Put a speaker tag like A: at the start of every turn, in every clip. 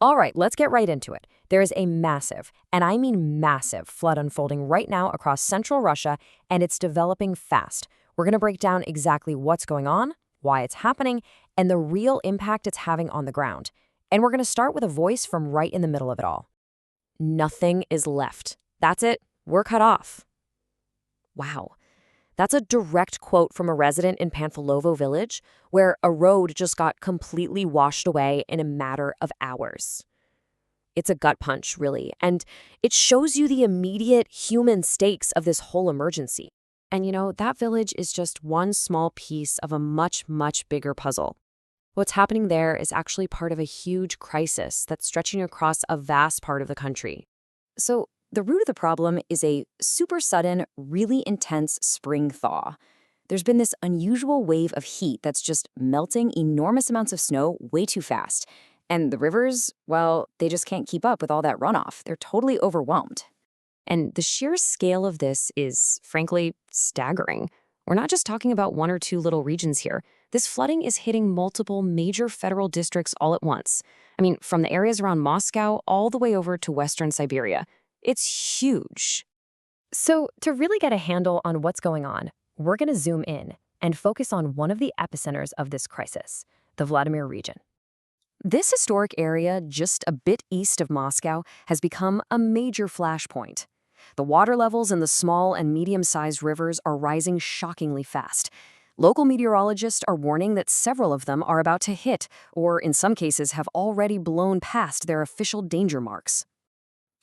A: All right, let's get right into it. There is a massive, and I mean massive, flood unfolding right now across central Russia, and it's developing fast. We're going to break down exactly what's going on, why it's happening, and the real impact it's having on the ground. And we're going to start with a voice from right in the middle of it all. Nothing is left. That's it. We're cut off. Wow. That's a direct quote from a resident in Panfilovo village, where a road just got completely washed away in a matter of hours. It's a gut punch, really, and it shows you the immediate human stakes of this whole emergency. And that village is just one small piece of a much, much bigger puzzle. What's happening there is actually part of a huge crisis that's stretching across a vast part of the country. So, the root of the problem is a super sudden, really intense spring thaw. There's been this unusual wave of heat that's just melting enormous amounts of snow way too fast. And the rivers, well, they just can't keep up with all that runoff. They're totally overwhelmed. And the sheer scale of this is, frankly, staggering. We're not just talking about one or two little regions here. This flooding is hitting multiple major federal districts all at once. I mean, from the areas around Moscow all the way over to western Siberia. It's huge. So to really get a handle on what's going on, we're going to zoom in and focus on one of the epicenters of this crisis, the Vladimir region. This historic area just a bit east of Moscow has become a major flashpoint. The water levels in the small and medium-sized rivers are rising shockingly fast. Local meteorologists are warning that several of them are about to hit, or in some cases have already blown past their official danger marks.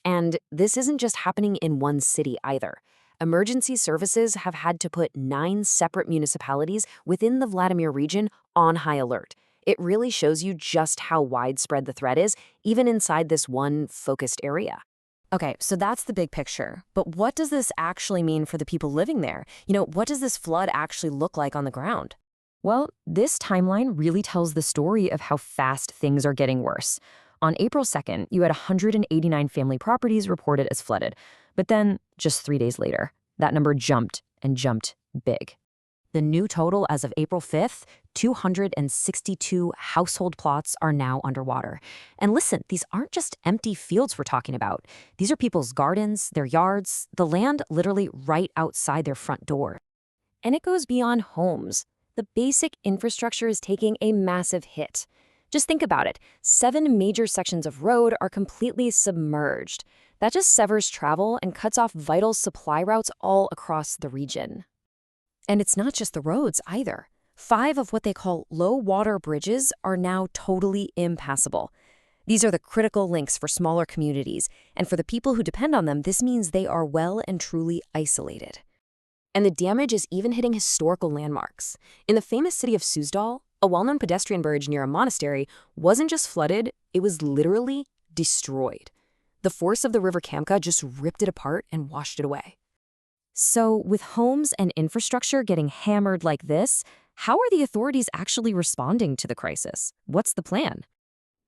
A: And this isn't just happening in one city either. Emergency services have had to put 9 separate municipalities within the Vladimir region on high alert. It really shows you just how widespread the threat is, even inside this one focused area. Okay, so that's the big picture. But what does this actually mean for the people living there? What does this flood actually look like on the ground? Well, this timeline really tells the story of how fast things are getting worse. On April 2nd, you had 189 family properties reported as flooded. But then, just 3 days later, that number jumped and jumped big. The new total as of April 5th, 262 household plots are now underwater. And listen, these aren't just empty fields we're talking about. These are people's gardens, their yards, the land literally right outside their front door. And it goes beyond homes. The basic infrastructure is taking a massive hit. Just think about it. 7 major sections of road are completely submerged. That just severs travel and cuts off vital supply routes all across the region. And it's not just the roads either. 5 of what they call low-water bridges are now totally impassable. These are the critical links for smaller communities, and for the people who depend on them, this means they are well and truly isolated. And the damage is even hitting historical landmarks. In the famous city of Suzdal, a well-known pedestrian bridge near a monastery wasn't just flooded, it was literally destroyed. The force of the river Kamenka just ripped it apart and washed it away. So, with homes and infrastructure getting hammered like this, how are the authorities actually responding to the crisis? What's the plan?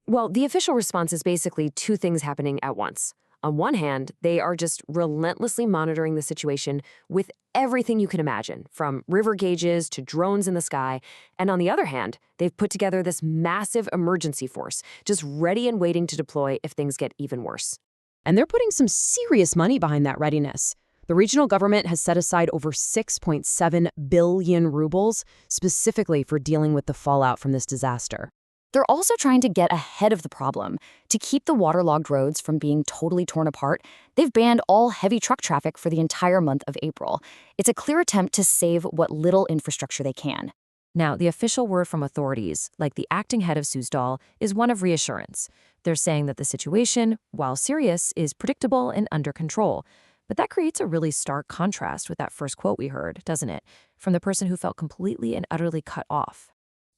A: Well, the official response is basically 2 things happening at once. On one hand, they are just relentlessly monitoring the situation with everything you can imagine, from river gauges to drones in the sky. And on the other hand, they've put together this massive emergency force, just ready and waiting to deploy if things get even worse.
B: And they're putting some serious money behind that readiness. The regional government has set aside over 6.7 billion rubles specifically for dealing with the fallout from this disaster.
A: They're also trying to get ahead of the problem. To keep the waterlogged roads from being totally torn apart, they've banned all heavy truck traffic for the entire month of April. It's a clear attempt to save what little infrastructure they can. Now, the official word from authorities, like the acting head of Suzdal, is one of reassurance. They're saying that the situation, while serious, is predictable and under control. But that creates a really stark contrast with that first quote we heard, doesn't it? From the person who felt completely and utterly cut off.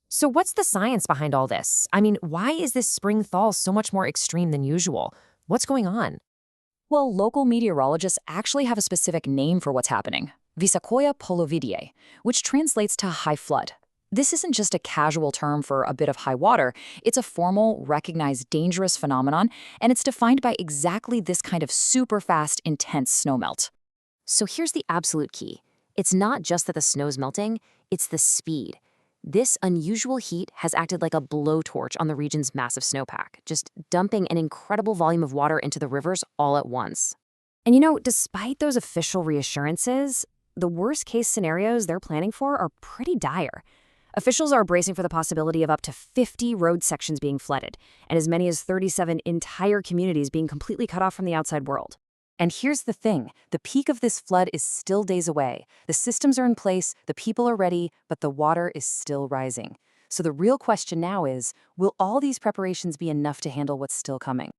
A: So what's the science behind all this? I mean, why is this spring thaw so much more extreme than usual? What's going on? Well, local meteorologists actually have a specific name for what's happening, Vysokoye polovidye, which translates to high flood. This isn't just a casual term for a bit of high water. It's a formal, recognized, dangerous phenomenon, and it's defined by exactly this kind of super fast, intense snowmelt. So here's the absolute key. It's not just that the snow's melting, it's the speed. This unusual heat has acted like a blowtorch on the region's massive snowpack, just dumping an incredible volume of water into the rivers all at once. And despite those official reassurances, the worst-case scenarios they're planning for are pretty dire. Officials are bracing for the possibility of up to 50 road sections being flooded, and as many as 37 entire communities being completely cut off from the outside world. And here's the thing, the peak of this flood is still days away. The systems are in place, the people are ready, but the water is still rising. So the real question now is, will all these preparations be enough to handle what's still coming?